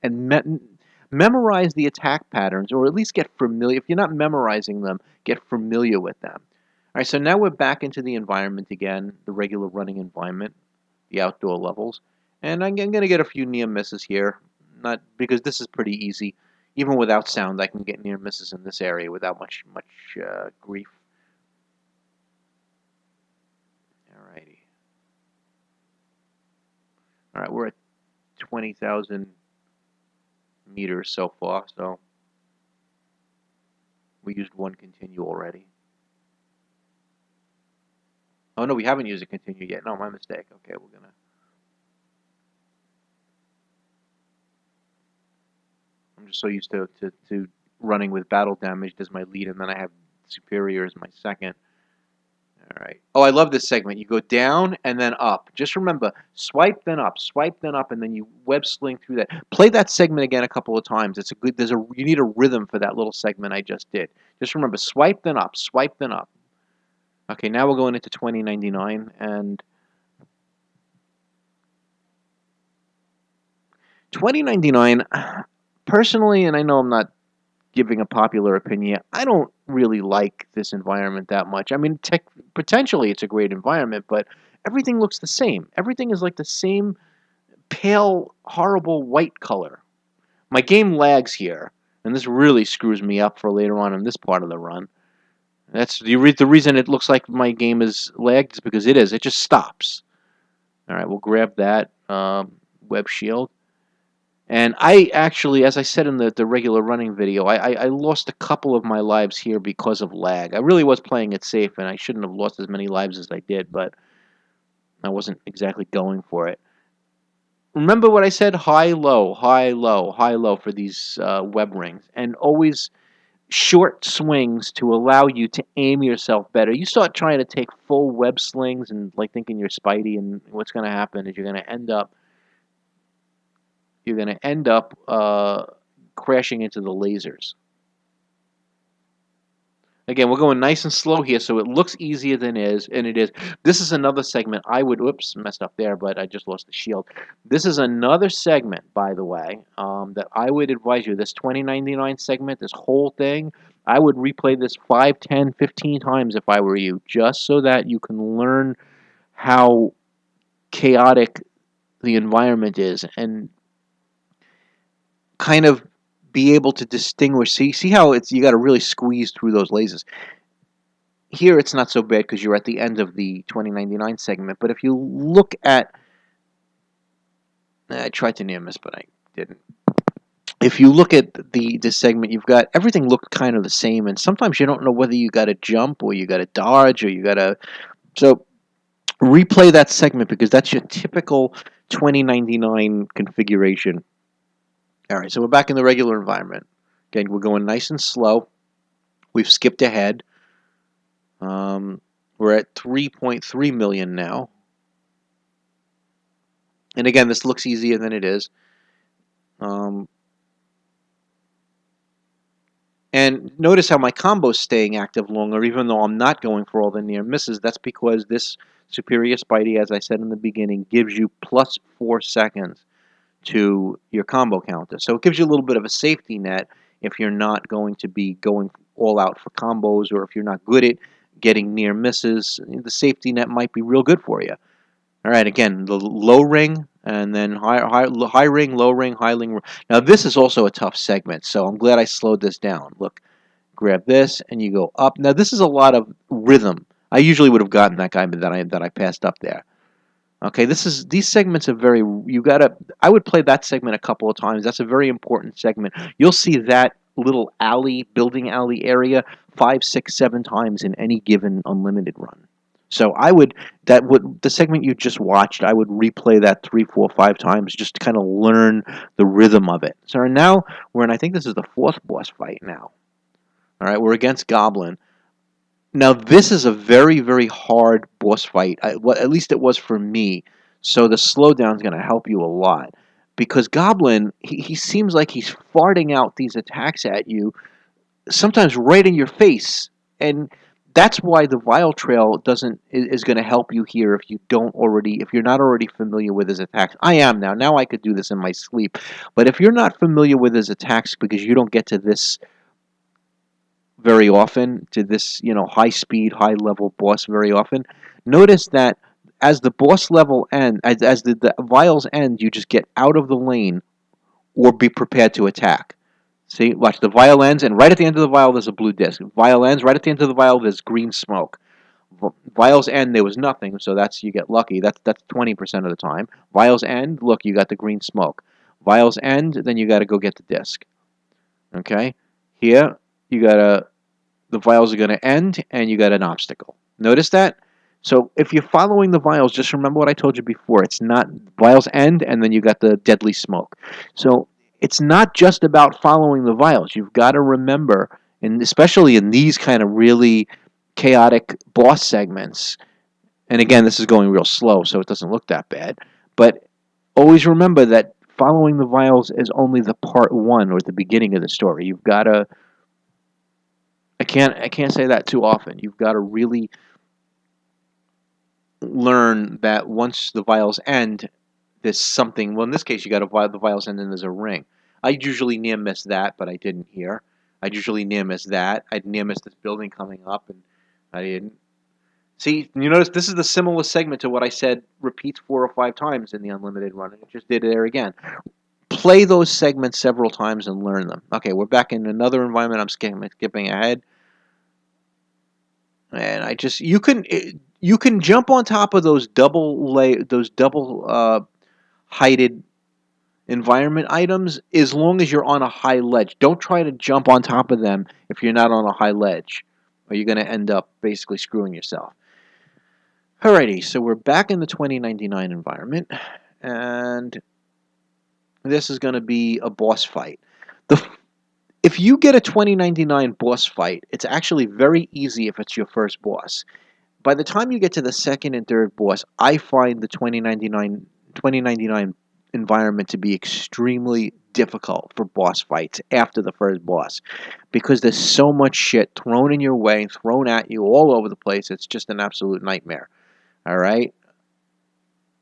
memorize the attack patterns, or at least get familiar. If you're not memorizing them, get familiar with them. All right, so now we're back into the environment again, the regular running environment, the outdoor levels. And I'm going to get a few near misses here, not because this is pretty easy. Even without sound, I can get near misses in this area without much grief. Alrighty. All right, we're at 20,000 meters so far, so we used one continue already. Oh no, we haven't used a continue yet. No, my mistake. Okay, we're gonna. I'm just so used to running with battle damage as my lead, and then I have superior as my second. All right. Oh, I love this segment. You go down and then up. Just remember, swipe then up, and then you web sling through that. Play that segment again a couple of times. It's a good. You need a rhythm for that little segment I just did. Just remember, swipe then up, swipe then up. Okay, now we're going into 2099 and 2099. Personally, and I know I'm not giving a popular opinion, I don't really like this environment that much. I mean, potentially it's a great environment, but everything looks the same. Everything is like the same pale, horrible white color. My game lags here, and this really screws me up for later on in this part of the run. That's the reason it looks like my game is lagged is because it is. It just stops. All right, we'll grab that web shield. And I actually, as I said in the regular running video, I lost a couple of my lives here because of lag. I really was playing it safe, and I shouldn't have lost as many lives as I did, but I wasn't exactly going for it. Remember what I said? High, low, high, low, high, low for these web rings. And always short swings to allow you to aim yourself better. You start trying to take full web slings and like thinking you're Spidey, and what's going to happen is you're going to end up crashing into the lasers. Again, we're going nice and slow here, so it looks easier than it is. This is another segment I would, whoops, messed up there, but I just lost the shield. This is another segment, by the way, that I would advise you. This 2099 segment, this whole thing, I would replay this 5, 10, 15 times if I were you, just so that you can learn how chaotic the environment is and kind of be able to distinguish. See how you got to really squeeze through those lasers. Here it's not so bad because you're at the end of the 2099 segment. But if you look at, I tried to near miss, but I didn't. If you look at the segment, you've got everything looked kind of the same, and sometimes you don't know whether you got to jump or you got to dodge or you got to. So replay that segment because that's your typical 2099 configuration. All right, so we're back in the regular environment. Again, we're going nice and slow. We've skipped ahead. We're at 3.3 million now. And again, this looks easier than it is. And And notice how my combo's staying active longer, even though I'm not going for all the near misses. That's because this superior Spidey, as I said in the beginning, gives you plus 4 seconds to your combo counter. So it gives you a little bit of a safety net if you're not going to be going all out for combos, or if you're not good at getting near misses. The safety net might be real good for you. All right, again, the low ring, and then high ring, low ring, high ring. Now this is also a tough segment, so I'm glad I slowed this down. Look, grab this, and you go up. Now this is a lot of rhythm. I usually would have gotten that guy, but that I passed up there. Okay, these segments are very. I would play that segment a couple of times. That's a very important segment. You'll see that little building alley area 5, 6, 7 times in any given unlimited run. So the segment you just watched, I would replay that 3, 4, 5 times just to kind of learn the rhythm of it. So now I think this is the 4th boss fight now. All right, we're against Goblin. Now, this is a very, very hard boss fight. At least it was for me. So the slowdown is going to help you a lot. Because Goblin, he seems like he's farting out these attacks at you, sometimes right in your face. And that's why the Vile Trail is going to help you here if you're not already familiar with his attacks. I am now. Now I could do this in my sleep. But if you're not familiar with his attacks because you don't get to this very often, to this, high speed, high level boss very often, notice that as the boss level end, as the vials end, you just get out of the lane or be prepared to attack. See, watch, the vial ends, and right at the end of the vial there's a blue disc. Vial ends, right at the end of the vial there's green smoke. Vials end, there was nothing, so you get lucky. That's 20% of the time. Vials end, look, you got the green smoke. Vials end, then you got to go get the disc. Okay, here the vials are going to end, and you got an obstacle. Notice that? So if you're following the vials, just remember what I told you before. It's not vials end, and then you got the deadly smoke. So it's not just about following the vials. You've got to remember, and especially in these kind of really chaotic boss segments, and again, this is going real slow, so it doesn't look that bad, but always remember that following the vials is only the part 1 or the beginning of the story. You've got to I can't say that too often. You've got to really learn that once the vials end, there's something. Well, in this case, you got the vials end and there's a ring. I usually near miss that, but I didn't here. I'd usually near miss that. I'd near miss this building coming up, and I didn't. See, you notice this is the similar segment to what I said repeats 4 or 5 times in the unlimited run, and it just did it there again. Play those segments several times and learn them. Okay, we're back in another environment. I'm skipping ahead. And you can jump on top of those double heighted environment items as long as you're on a high ledge. Don't try to jump on top of them if you're not on a high ledge, or you're going to end up basically screwing yourself. Alrighty, so we're back in the 2099 environment, and this is going to be a boss fight. If you get a 2099 boss fight, it's actually very easy if it's your first boss. By the time you get to the second and third boss, I find the 2099 environment to be extremely difficult for boss fights after the first boss, because there's so much shit thrown in your way, thrown at you all over the place. It's just an absolute nightmare. All right?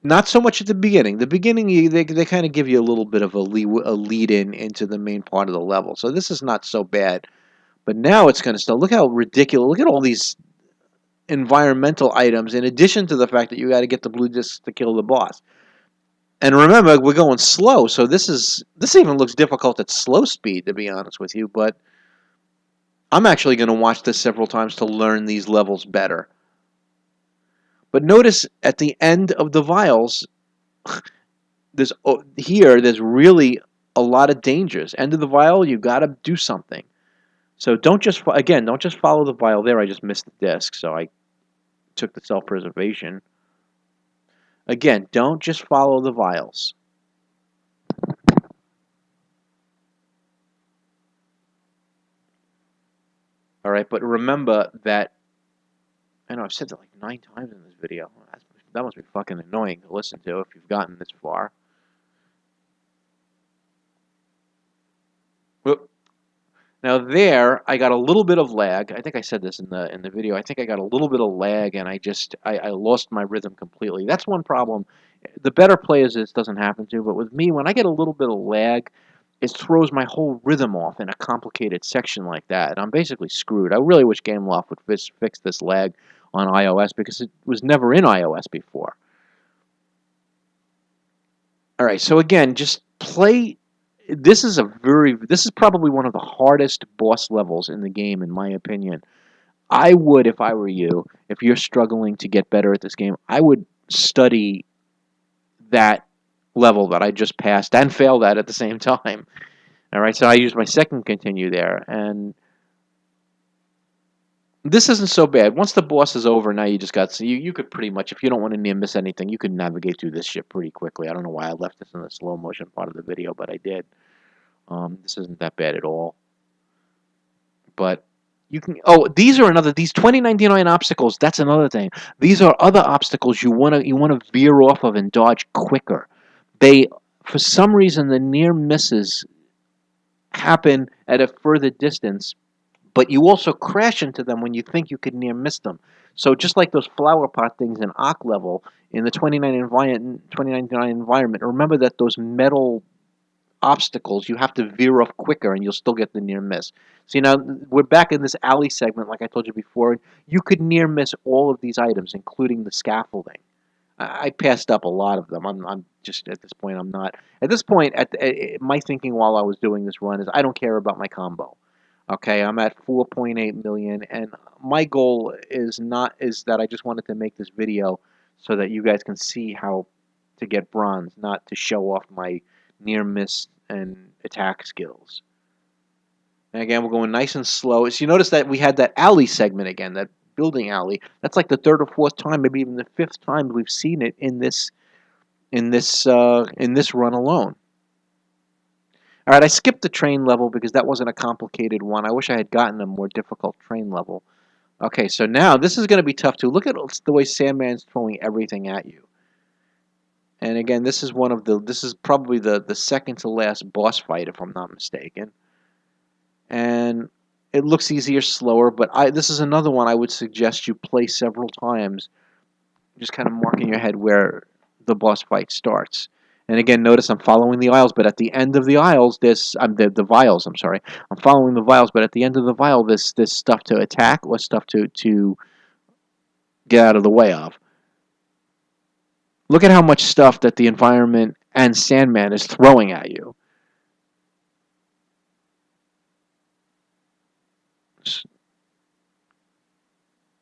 Not so much at the beginning. The beginning, they kind of give you a little bit of a lead in into the main part of the level. So this is not so bad. But now it's going to start. Look how ridiculous. Look at all these environmental items, in addition to the fact that you got to get the blue discs to kill the boss. And remember, we're going slow, so this even looks difficult at slow speed, to be honest with you. But I'm actually going to watch this several times to learn these levels better. But notice at the end of the vials, there's really a lot of dangers. End of the vial, you got to do something. So don't just follow the vial there. I just missed the disc, so I took the self-preservation. Again, don't just follow the vials. All right, but remember that. I know I've said that like 9 times in this video. That must be fucking annoying to listen to if you've gotten this far. Now there, I got a little bit of lag. I think I said this in the video. I think I got a little bit of lag, and I lost my rhythm completely. That's one problem. The better players this doesn't happen to, but with me, when I get a little bit of lag, it throws my whole rhythm off in a complicated section like that, and I'm basically screwed. I really wish GameLoft would fix this lag on iOS because it was never in iOS before. All right, so again, just play. This is probably one of the hardest boss levels in the game, in my opinion. I would, if I were you, if you're struggling to get better at this game, I would study that level that I just passed and failed at the same time. All right, so I used my second continue there, and this isn't so bad. Once the boss is over, now you just got you could pretty much, if you don't want to near miss anything, you can navigate through this shit pretty quickly. I don't know why I left this in the slow motion part of the video, but I did. This isn't that bad at all. But you can. Oh, these 2099 obstacles. That's another thing. These are other obstacles you wanna veer off of and dodge quicker. They, for some reason, the near misses happen at a further distance, but you also crash into them when you think you could near miss them. So just like those flower pot things in Arc level in the 2099 environment, remember that those metal obstacles you have to veer off quicker and you'll still get the near miss. See, now we're back in this alley segment like I told you before. You could near miss all of these items, including the scaffolding. I passed up a lot of them. I'm just at this point. I'm not at this point. My thinking while I was doing this run is I don't care about my combo. Okay, I'm at 4.8 million, and my goal is that I just wanted to make this video so that you guys can see how to get bronze, not to show off my near miss and attack skills. And again, we're going nice and slow. So you notice that we had that alley segment again, that building alley. That's like the third or fourth time, maybe even the fifth time we've seen it in this run alone. All right, I skipped the train level because that wasn't a complicated one. I wish I had gotten a more difficult train level. Okay, so now this is going to be tough too. Look at the way Sandman's throwing everything at you. And again, this is probably the second to last boss fight, if I'm not mistaken. And it looks easier, slower, but this is another one I would suggest you play several times, just kind of marking your head where the boss fight starts. And again, notice I'm following the aisles, but at the end of the aisles, the vials. I'm sorry, I'm following the vials, but at the end of the vial, this stuff to attack or stuff to get out of the way of. Look at how much stuff that the environment and Sandman is throwing at you.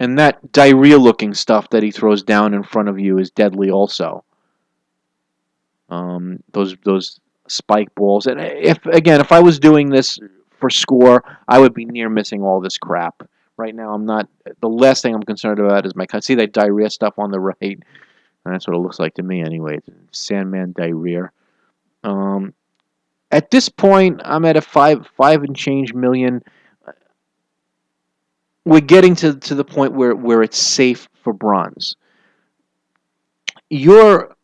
And that diarrhea-looking stuff that he throws down in front of you is deadly also. Those spike balls. And if I was doing this for score, I would be near missing all this crap. Right now, I'm not. The last thing I'm concerned about is see that diarrhea stuff on the right. That's what it looks like to me, anyway. Sandman diarrhea. At this point, I'm at a five and change million. We're getting to the point where it's safe for bronze. You're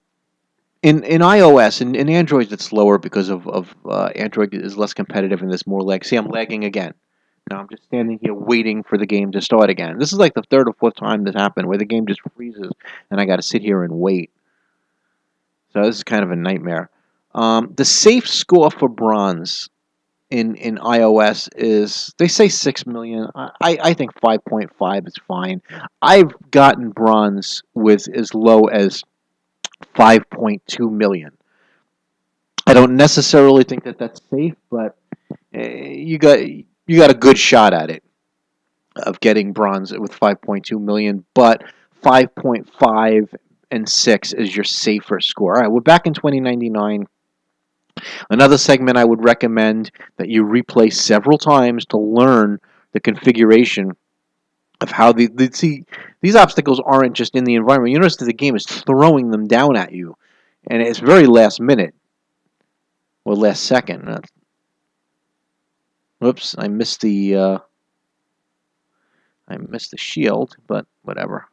in iOS and in Android it's lower because of Android is less competitive and there's more lag. See, I'm lagging again. Now I'm just standing here waiting for the game to start again. This is like the third or fourth time this happened where the game just freezes and I got to sit here and wait. So this is kind of a nightmare. The safe score for bronze in iOS is, they say 6 million. I think 5.5 is fine. I've gotten bronze with as low as 5.2 million. I don't necessarily think that that's safe, but you got a good shot at it of getting bronze with 5.2 million, but 5.5 and 6 is your safer score. All right, we're back in 2099. Another segment I would recommend that you replay several times to learn the configuration of how these obstacles aren't just in the environment. You notice that the game is throwing them down at you, and it's very last minute or last second. Whoops, I missed the shield, but whatever.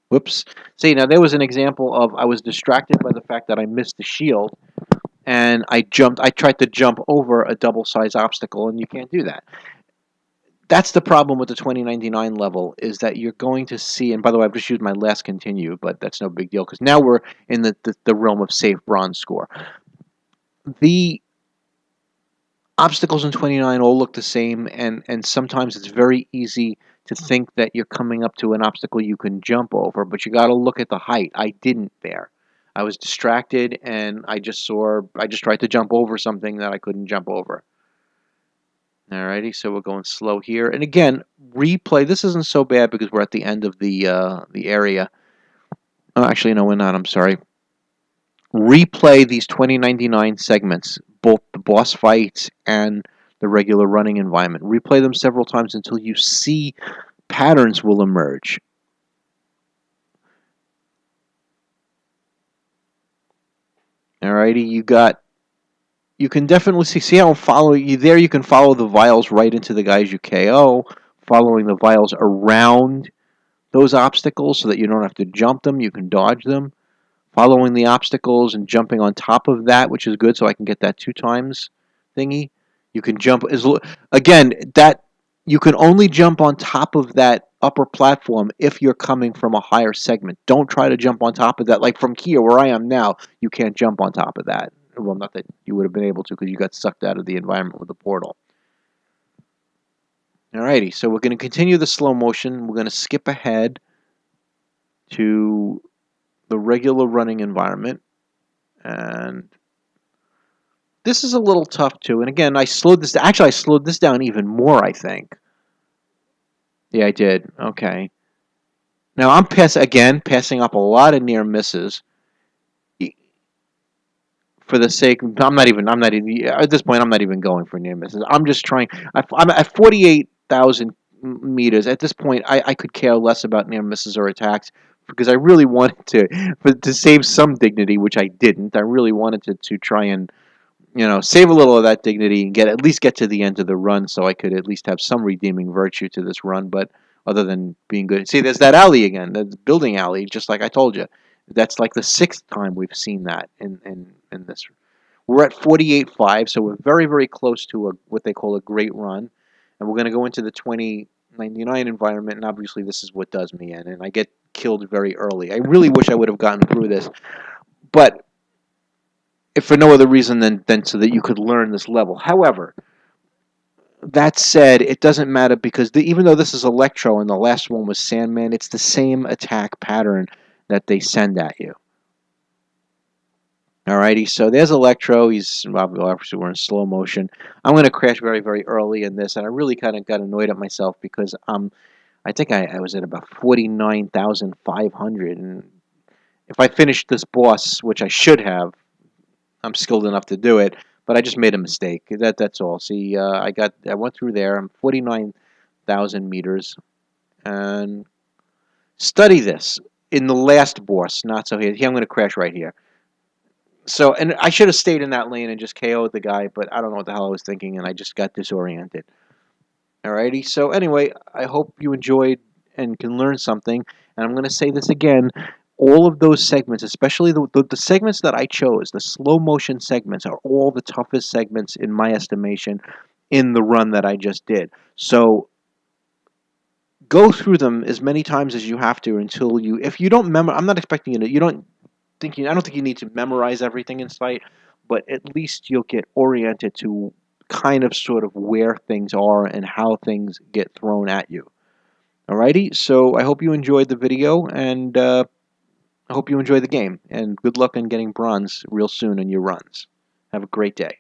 Whoops. See, now there was an example of I was distracted by the fact that I missed the shield, and I tried to jump over a double-sized obstacle, and you can't do that. That's the problem with the 2099 level, is that you're going to see, and by the way, I've just used my last continue, but that's no big deal, because now we're in the realm of safe bronze score. The obstacles in 29 all look the same, and sometimes it's very easy to think that you're coming up to an obstacle you can jump over, but you got to look at the height. I didn't there. I was distracted, and I just tried to jump over something that I couldn't jump over. Alrighty, so we're going slow here, and again, replay. This isn't so bad because we're at the end of the area. Oh, actually, no, we're not. I'm sorry. Replay these 2099 segments, both the boss fights and the regular running environment. Replay them several times until you see patterns will emerge. Alrighty, you can definitely see how I'm following you there. You can follow the vials right into the guys you KO, following the vials around those obstacles so that you don't have to jump them. You can dodge them. Following the obstacles and jumping on top of that, which is good, so I can get that 2 times thingy. You can jump again, that you can only jump on top of that upper platform if you're coming from a higher segment. Don't try to jump on top of that. Like from here where I am now, you can't jump on top of that. Well, not that you would have been able to, because you got sucked out of the environment with the portal. Alrighty, so we're going to continue the slow motion. We're going to skip ahead to the regular running environment, and this is a little tough too. And again, I slowed this. Actually, I slowed this down even more, I think. Yeah, I did. Okay. Now I'm passing up a lot of near misses. For the sake, I'm not even at this point. I'm not even going for near misses. I'm just trying. I'm at 48,000 meters. At this point, I could care less about near misses or attacks, because I really wanted to save some dignity, which I didn't. I really wanted to try and, save a little of that dignity and at least get to the end of the run, so I could at least have some redeeming virtue to this run. But other than being good, see, there's that alley again, the building alley, just like I told you. That's like the 6th time we've seen that in this. We're at 48.5, so we're very, very close to what they call a great run, and we're going to go into the 2099 environment, and obviously this is what does me in, and I get killed very early. I really wish I would have gotten through this, but if for no other reason than so that you could learn this level. However, that said, it doesn't matter, because even though this is Electro and the last one was Sandman, it's the same attack pattern that they send at you. Alrighty, so there's Electro. Obviously we're in slow motion. I'm going to crash very, very early in this, and I really kind of got annoyed at myself because I think I was at about 49,500, and if I finished this boss, which I should have, I'm skilled enough to do it, but I just made a mistake. That's all. See, I went through there. I'm 49,000 meters, and study this in the last boss. Not so here. I'm going to crash right here. So, and I should have stayed in that lane and just KO'd the guy, but I don't know what the hell I was thinking, and I just got disoriented. Alrighty, so anyway, I hope you enjoyed and can learn something, and I'm going to say this again. All of those segments, especially the segments that I chose, the slow motion segments, are all the toughest segments in my estimation in the run that I just did. So go through them as many times as you have to until if you don't remember, I'm not expecting you to, I don't think you need to memorize everything in sight, but at least you'll get oriented to kind of sort of where things are and how things get thrown at you. Alrighty, so I hope you enjoyed the video, and I hope you enjoy the game, and good luck in getting bronze real soon in your runs. Have a great day.